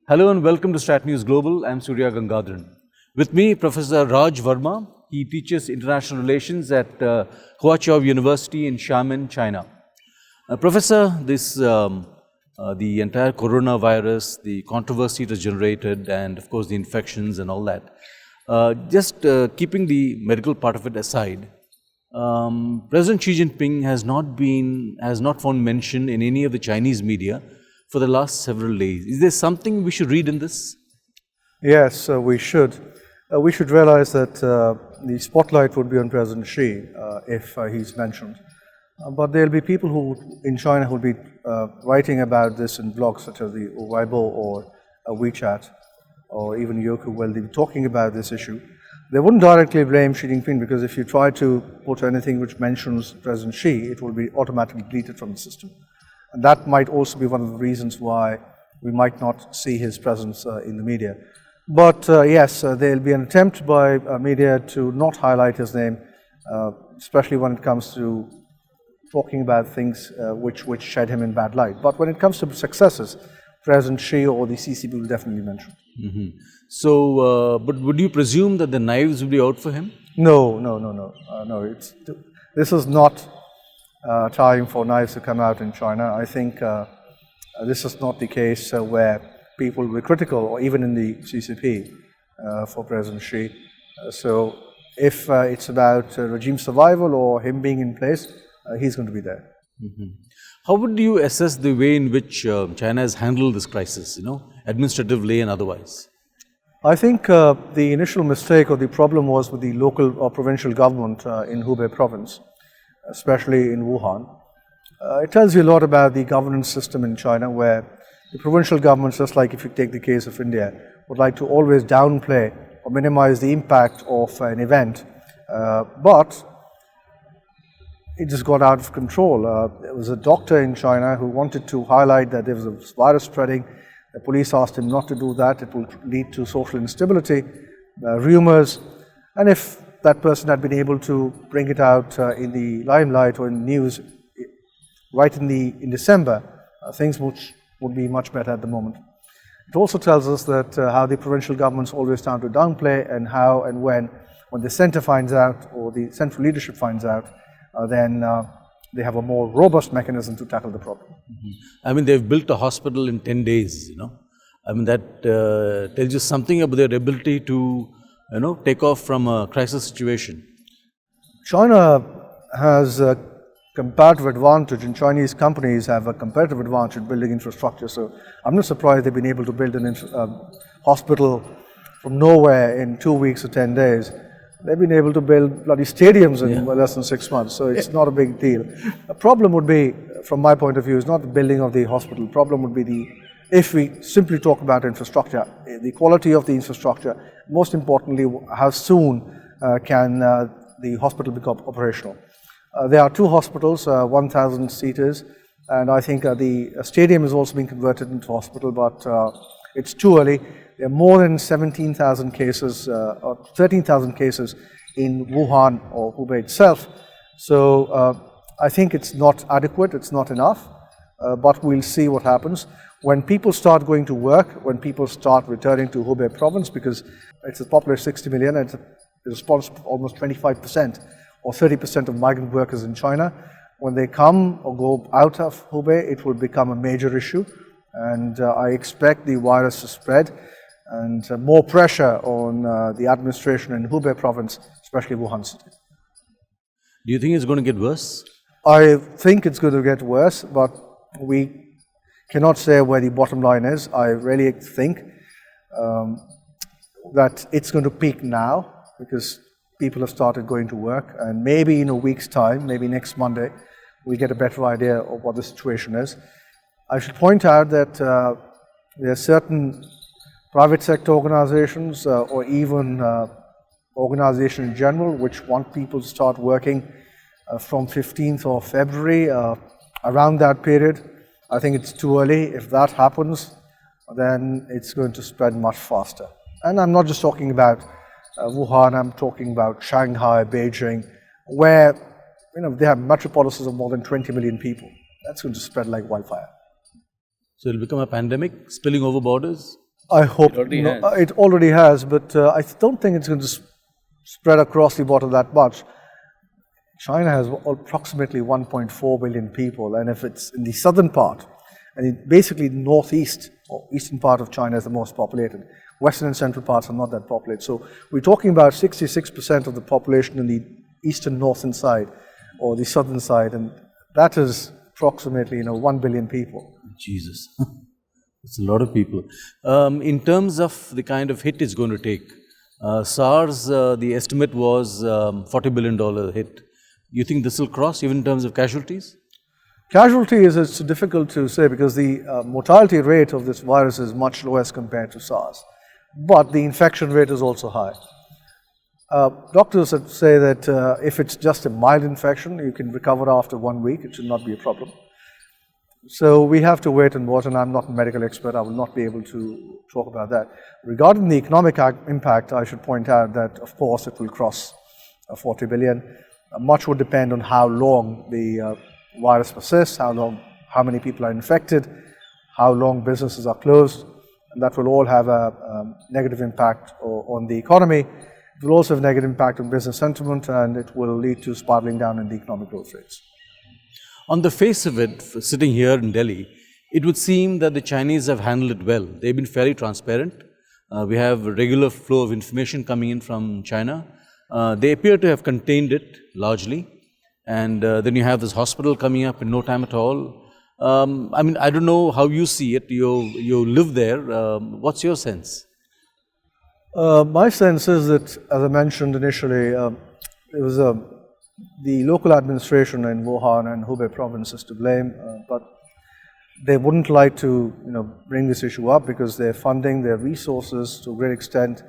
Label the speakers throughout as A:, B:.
A: Hello and welcome to StratNews Global. I'm Surya Gangadharan. With me, Professor Raj Verma. He teaches international relations at Huaqiao University in Xiamen, China. Professor, the entire coronavirus, the controversy it has generated, and of course the infections and all that. Just keeping the medical part of it aside, President Xi Jinping has not found mention in any of the Chinese media for the last several days. Is there something we should read in this?
B: Yes, we should. We should realize that the spotlight would be on President Xi if he's mentioned. But there will be people in China who will be writing about this in blogs such as the Weibo or WeChat or even Youku, where they'll be talking about this issue. They wouldn't directly blame Xi Jinping, because if you try to put anything which mentions President Xi, it will be automatically deleted from the system. And that might also be one of the reasons why we might not see his presence in the media. But yes, there will be an attempt by media to not highlight his name, especially when it comes to talking about things which shed him in bad light. But when it comes to successes, President Xi or the CCP will definitely mention.
A: Mm-hmm. So, but would you presume that the knives will be out for him?
B: No. This is not time for knives to come out in China. I think this is not the case where people will be critical, or even in the CCP, for President Xi. So if it's about regime survival or him being in place, he's going to be there.
A: Mm-hmm. How would you assess the way in which China has handled this crisis, administratively and otherwise?
B: I think the initial mistake or the problem was with the local or provincial government in Hubei province, especially in Wuhan. It tells you a lot about the governance system in China, where the provincial governments, just like if you take the case of India, would like to always downplay or minimize the impact of an event. But it just got out of control. There was a doctor in China who wanted to highlight that there was a virus spreading. The police asked him not to do that. It will lead to social instability, rumors. And if that person had been able to bring it out in the limelight or in the news right in December, things would be much better at the moment. It also tells us that how the provincial governments always tend to downplay, and how and when the center finds out or the central leadership finds out, then they have a more robust mechanism to tackle the problem.
A: Mm-hmm. I mean, they've built a hospital in 10 days, I mean, that tells you something about their ability to, take off from a crisis situation.
B: China has a comparative advantage, and Chinese companies have a comparative advantage in building infrastructure. So I'm not surprised they've been able to build an hospital from nowhere in 2 weeks or 10 days. They've been able to build bloody stadiums in less than 6 months, so it's not a big deal. The problem would be, from my point of view, is not the building of the hospital. The problem would be if we simply talk about infrastructure, the quality of the infrastructure, most importantly, how soon can the hospital become operational. There are 2 hospitals, 1,000 seaters, and I think the stadium is also being converted into a hospital, but it's too early. There are more than 17,000 cases or 13,000 cases in Wuhan or Hubei itself. So I think it's not adequate, it's not enough, but we'll see what happens. When people start going to work, when people start returning to Hubei province, because it's a population of 60 million, and it's responsible for almost 25% or 30% of migrant workers in China. When they come or go out of Hubei, it will become a major issue, and I expect the virus to spread, and more pressure on the administration in Hubei province, especially Wuhan city.
A: Do you think it's going to get worse?
B: I think it's going to get worse, but we cannot say where the bottom line is. I really think that it's going to peak now, because people have started going to work, and maybe in a week's time, maybe next Monday, we get a better idea of what the situation is. I should point out that there are certain private sector organizations or even organizations in general which want people to start working from 15th of February, around that period. I think it's too early. If that happens, then it's going to spread much faster. And I'm not just talking about Wuhan, I'm talking about Shanghai, Beijing, where they have metropolises of more than 20 million people. That's going to spread like wildfire.
A: So it'll become a pandemic, spilling over borders?
B: I hope
A: It already
B: no,
A: has.
B: it already has, but I don't think it's going to spread across the border that much. China has approximately 1.4 billion people, and if it's in the southern part, and basically northeast or eastern part of China is the most populated. Western and central parts are not that populated. So we're talking about 66% of the population in the eastern northern side or the southern side, and that is approximately 1 billion people.
A: Jesus. It's a lot of people. In terms of the kind of hit it's going to take, SARS, the estimate was $40 billion hit. You think this will cross even in terms of casualties?
B: Casualties, it's difficult to say because the mortality rate of this virus is much lower as compared to SARS. But the infection rate is also high. Doctors say that if it's just a mild infection, you can recover after 1 week. It should not be a problem. So we have to wait and watch, and I'm not a medical expert. I will not be able to talk about that. Regarding the economic impact, I should point out that, of course, it will cross 40 billion. Much would depend on how long the virus persists, how many people are infected, how long businesses are closed, and that will all have a negative impact on the economy. It will also have a negative impact on business sentiment, and it will lead to spiraling down in the economic growth rates.
A: On the face of it, sitting here in Delhi, it would seem that the Chinese have handled it well. They've been fairly transparent. We have a regular flow of information coming in from China. They appear to have contained it largely. And then you have this hospital coming up in no time at all. I don't know how you see it. You live there. What's your sense?
B: My sense is that, as I mentioned initially, it was the local administration in Wuhan and Hubei province is to blame, but they wouldn't like to bring this issue up because their funding, their resources to a great extent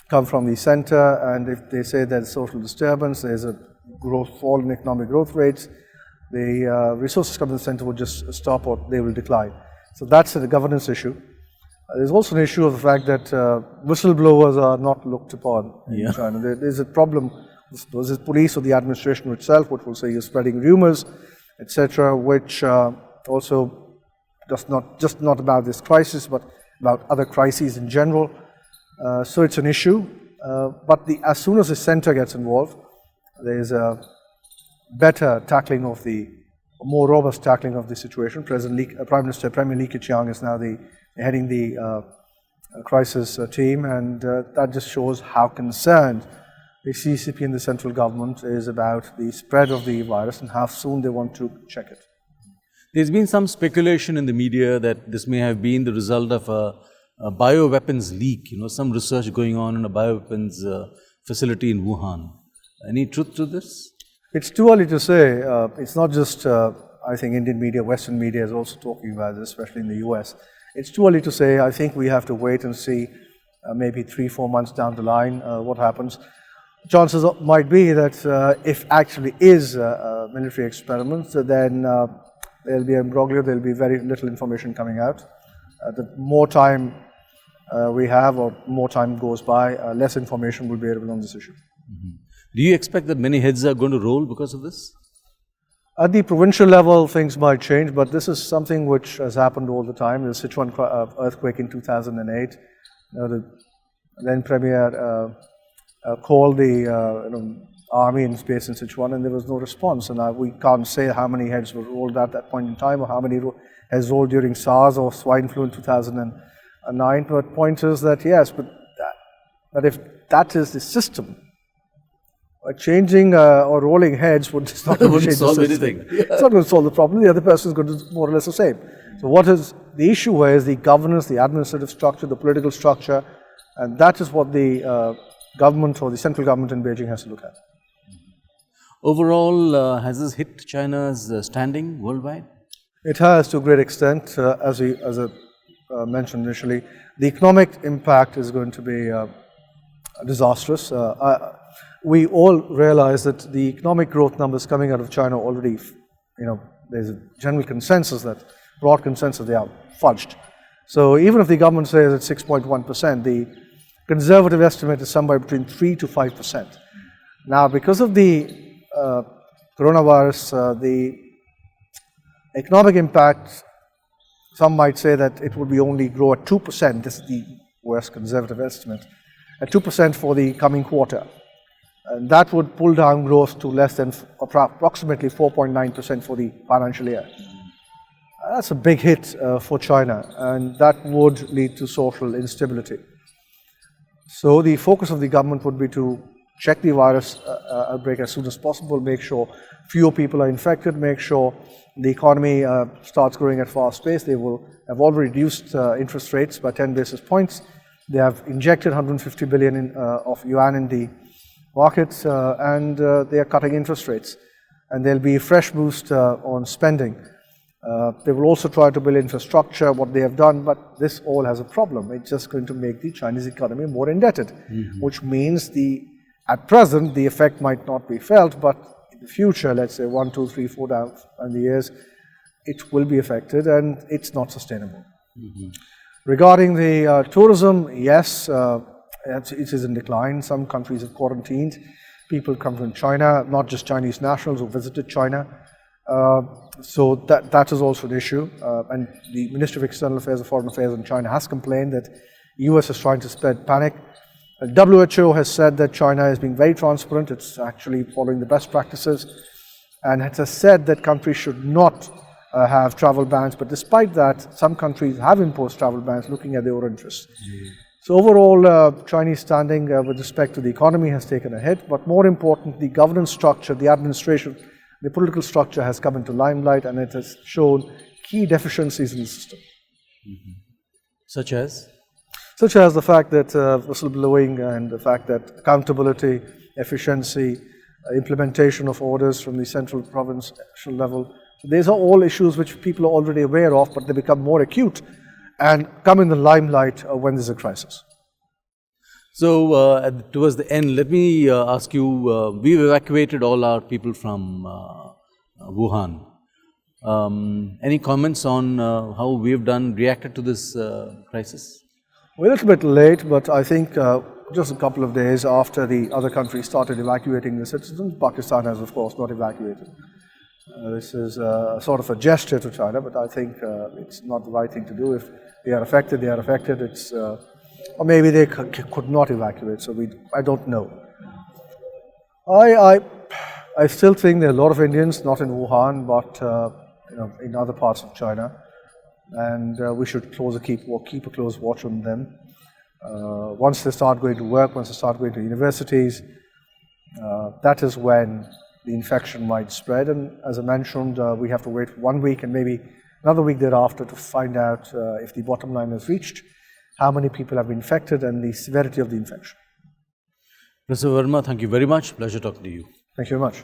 B: come from the center, and if they say there's social disturbance, there's a fall in economic growth rates, the resources coming from the center will just stop or they will decline. So that's a governance issue. There's also an issue of the fact that whistleblowers are not looked upon in China. There's a problem with the police or the administration itself, which will say you're spreading rumors, etc., which also just not about this crisis, but about other crises in general. So it's an issue, but as soon as the center gets involved, there's a better tackling of more robust tackling of the situation. Prime Minister Premier Li Keqiang is now heading the crisis team, and that just shows how concerned the CCP and the central government is about the spread of the virus and how soon they want to check it.
A: There's been some speculation in the media that this may have been the result of a bioweapons leak, some research going on in a bioweapons facility in Wuhan. Any truth to this?
B: It's too early to say. It's not just, I think, Indian media, Western media is also talking about this, especially in the US. It's too early to say. I think we have to wait and see maybe 3-4 months down the line what happens. Chances might be that if actually is a military experiment, then there'll be imbroglio, there'll be very little information coming out. The more time we have or more time goes by, less information will be available on this issue.
A: Mm-hmm. Do you expect that many heads are going to roll because of this?
B: At the provincial level, things might change, but this is something which has happened all the time. The Sichuan earthquake in 2008, the then Premier called the army in space in Sichuan, and there was no response. And we can't say how many heads were rolled at that point in time, or how many heads rolled during SARS or swine flu in 2009. But point is that yes, but if that is the system, changing or rolling heads would not
A: solve anything.
B: It's not going to solve the problem. The other person is going to do more or less the same. So what is the issue? Is the governance, the administrative structure, the political structure, and that is what the government or the central government in Beijing has to look at.
A: Overall, has this hit China's standing worldwide?
B: It has to a great extent, as I mentioned initially. The economic impact is going to be disastrous. We all realize that the economic growth numbers coming out of China already, there's a general consensus broad consensus, they are fudged. So even if the government says it's 6.1%, the conservative estimate is somewhere between 3 to 5%. Now, because of the coronavirus, the economic impact some might say that it would be only grow at 2%, this is the worst conservative estimate, at 2% for the coming quarter. And that would pull down growth to less than approximately 4.9% for the financial year. That's a big hit for China, and that would lead to social instability. So the focus of the government would be to check the virus outbreak as soon as possible, make sure fewer people are infected, make sure the economy starts growing at fast pace. They will have already reduced interest rates by 10 basis points. They have injected 150 billion of yuan in the markets, and they are cutting interest rates. And there'll be a fresh boost on spending. They will also try to build infrastructure, what they have done, but this all has a problem. It's just going to make the Chinese economy more indebted, which means at present, the effect might not be felt, but in the future, let's say 1, 2, 3, 4 down the years, it will be affected, and it's not sustainable. Regarding the tourism, yes, it is in decline. Some countries have quarantined. People come from China, not just Chinese nationals who visited China. So that is also an issue. And the Ministry of External Affairs and Foreign Affairs in China has complained that the US is trying to spread panic. WHO has said that China is being very transparent. It's actually following the best practices. And it has said that countries should not have travel bans. But despite that, some countries have imposed travel bans looking at their own interests. So overall, Chinese standing with respect to the economy has taken a hit. But more important, the governance structure, the administration, the political structure has come into limelight, and it has shown key deficiencies in the system.
A: Such as?
B: Such as the fact that whistleblowing and the fact that accountability, efficiency, implementation of orders from the central provincial level. So these are all issues which people are already aware of, but they become more acute and come in the limelight when there's a crisis.
A: So towards the end, let me ask you, we've evacuated all our people from Wuhan. Any comments on how we've reacted to this crisis?
B: We're a little bit late, but I think just a couple of days after the other countries started evacuating the citizens, Pakistan has, of course, not evacuated. This is sort of a gesture to China, but I think it's not the right thing to do. If they are affected, they are affected. Or maybe they could not evacuate, so I don't know. I still think there are a lot of Indians, not in Wuhan, but in other parts of China. And we should keep a close watch on them. Once they start going to work, once they start going to universities, that is when the infection might spread. And as I mentioned, we have to wait 1 week and maybe another week thereafter to find out if the bottom line is reached, how many people have been infected, and the severity of the infection.
A: Professor Verma, thank you very much. Pleasure talking to you.
B: Thank you very much.